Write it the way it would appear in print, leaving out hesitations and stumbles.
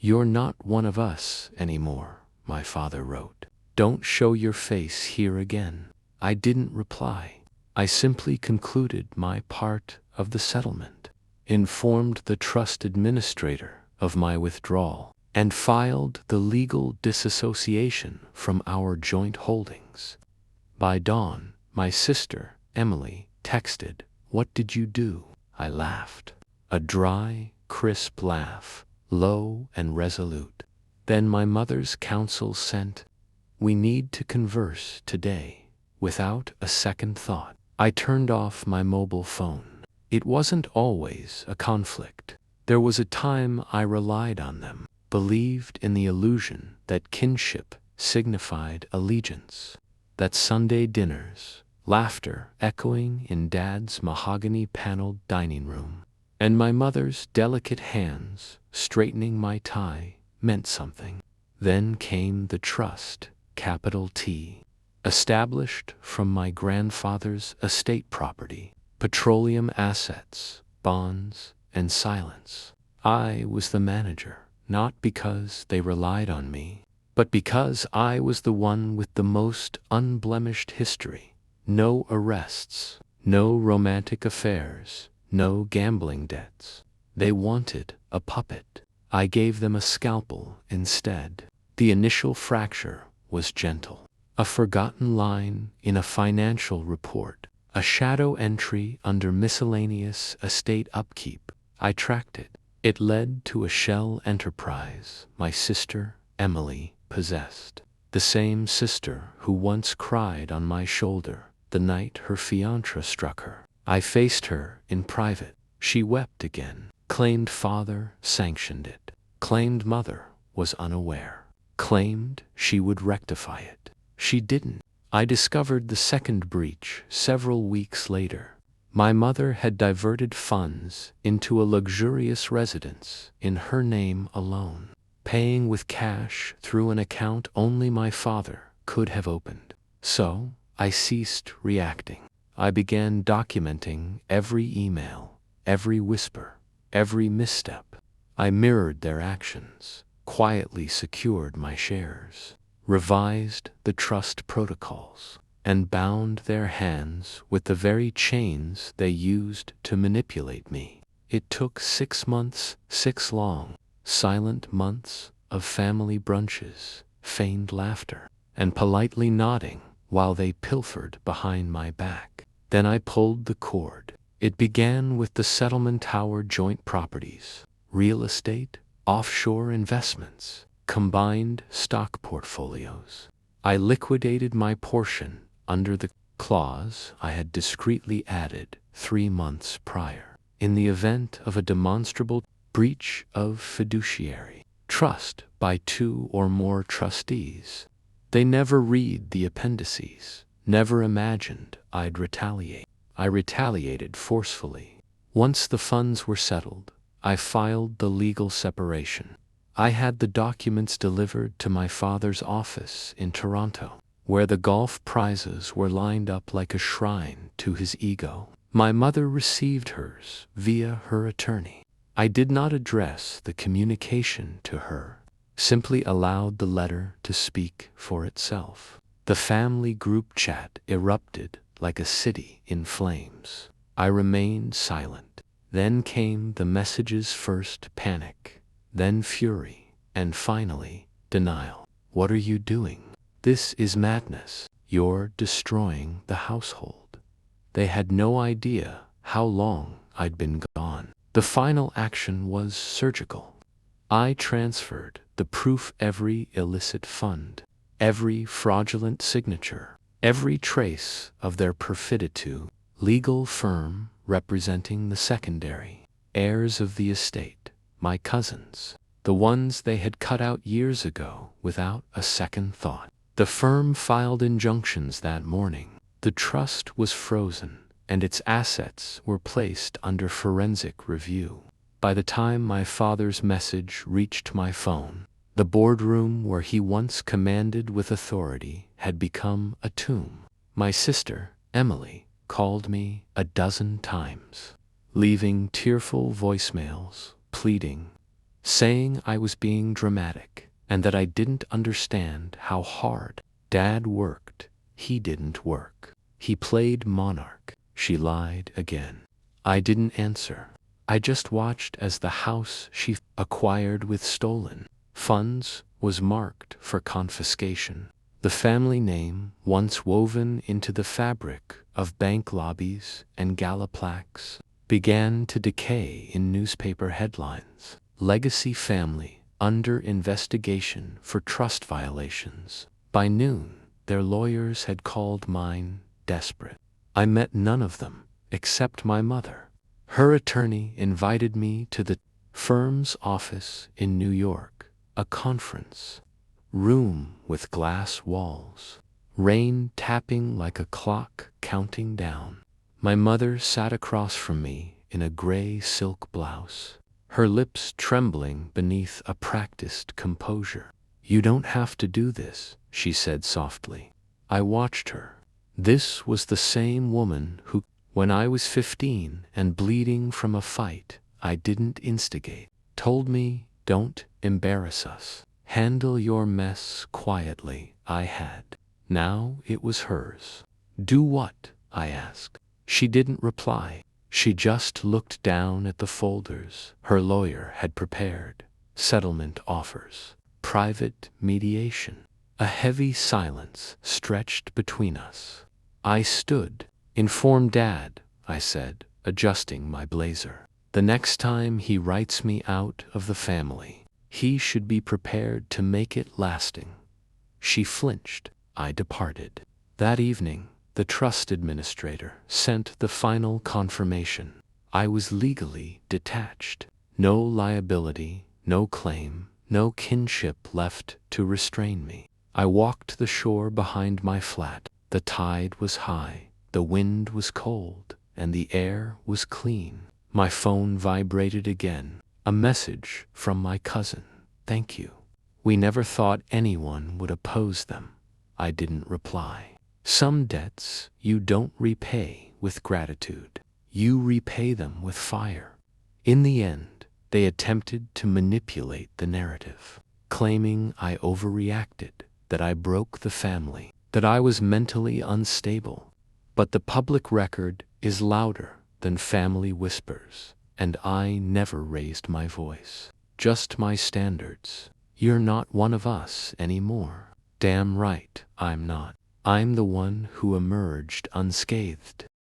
"You're not one of us anymore," my father wrote. "Don't show your face here again." I didn't reply. I simply concluded my part of the settlement, informed the trust administrator of my withdrawal, and filed the legal disassociation from our joint holdings. By dawn, my sister, Emily, texted, "What did you do?" I laughed. A dry, crisp laugh, low and resolute. Then my mother's counsel sent, "We need to converse today." Without a second thought, I turned off my mobile phone. It wasn't always a conflict. There was a time I relied on them, believed in the illusion that kinship signified allegiance, that Sunday dinners, laughter echoing in Dad's mahogany-paneled dining room, and my mother's delicate hands straightening my tie meant something. Then came the trust, capital T, established from my grandfather's estate property, petroleum assets, bonds, and silence. I was the manager, not because they relied on me, but because I was the one with the most unblemished history. No arrests, no romantic affairs, no gambling debts. They wanted a puppet. I gave them a scalpel instead. The initial fracture was gentle. A forgotten line in a financial report, a shadow entry under miscellaneous estate upkeep. I tracked it. It led to a shell enterprise my sister, Emily, possessed. The same sister who once cried on my shoulder the night her fiancé struck her. I faced her in private. She wept again, claimed father sanctioned it, claimed mother was unaware, claimed she would rectify it. She didn't. I discovered the second breach several weeks later. My mother had diverted funds into a luxurious residence in her name alone, paying with cash through an account only my father could have opened. So, I ceased reacting. I began documenting every email, every whisper, every misstep. I mirrored their actions, quietly secured my shares, revised the trust protocols, and bound their hands with the very chains they used to manipulate me. It took 6 months, 6 long, silent months of family brunches, feigned laughter, and politely nodding while they pilfered behind my back. Then I pulled the cord. It began with the Settlement Tower joint properties, real estate, offshore investments, combined stock portfolios. I liquidated my portion under the clause I had discreetly added 3 months prior. In the event of a demonstrable breach of fiduciary trust by 2 or more trustees. They never read the appendices, never imagined I'd retaliate. I retaliated forcefully. Once the funds were settled, I filed the legal separation. I had the documents delivered to my father's office in Toronto, where the golf prizes were lined up like a shrine to his ego. My mother received hers via her attorney. I did not address the communication to her, simply allowed the letter to speak for itself. The family group chat erupted like a city in flames. I remained silent. Then came the message's first panic, then fury, and finally, denial. "What are you doing? This is madness. You're destroying the household." They had no idea how long I'd been gone. The final action was surgical. I transferred the proof, every illicit fund, every fraudulent signature, every trace of their perfidy, legal firm representing the secondary heirs of the estate, my cousins, the ones they had cut out years ago without a second thought. The firm filed injunctions that morning. The trust was frozen, and its assets were placed under forensic review. By the time my father's message reached my phone, the boardroom where he once commanded with authority had become a tomb. My sister, Emily, called me a dozen times, leaving tearful voicemails, pleading, saying I was being dramatic and that I didn't understand how hard Dad worked. He didn't work. He played monarch. She lied again. I didn't answer. I just watched as the house she acquired with stolen funds was marked for confiscation. The family name, once woven into the fabric of bank lobbies and gala plaques, began to decay in newspaper headlines. Legacy family under investigation for trust violations. By noon, their lawyers had called mine desperate. I met none of them except my mother. Her attorney invited me to the firm's office in New York, a conference room with glass walls, rain tapping like a clock counting down. My mother sat across from me in a gray silk blouse, her lips trembling beneath a practiced composure. "You don't have to do this," she said softly. I watched her. This was the same woman who, when I was 15 and bleeding from a fight I didn't instigate, told me, "Don't embarrass us. Handle your mess quietly." I had. Now it was hers. "Do what?" I asked. She didn't reply. She just looked down at the folders her lawyer had prepared. Settlement offers. Private mediation. A heavy silence stretched between us. I stood. "Inform Dad," I said, adjusting my blazer. "The next time he writes me out of the family, he should be prepared to make it lasting." She flinched. I departed. That evening, the trust administrator sent the final confirmation. I was legally detached. No liability, no claim, no kinship left to restrain me. I walked the shore behind my flat. The tide was high, the wind was cold, and the air was clean. My phone vibrated again. A message from my cousin. "Thank you. We never thought anyone would oppose them." I didn't reply. Some debts you don't repay with gratitude. You repay them with fire. In the end, they attempted to manipulate the narrative, claiming I overreacted, that I broke the family, that I was mentally unstable. But the public record is louder than family whispers, and I never raised my voice. Just my standards. "You're not one of us anymore." Damn right I'm not. I'm the one who emerged unscathed.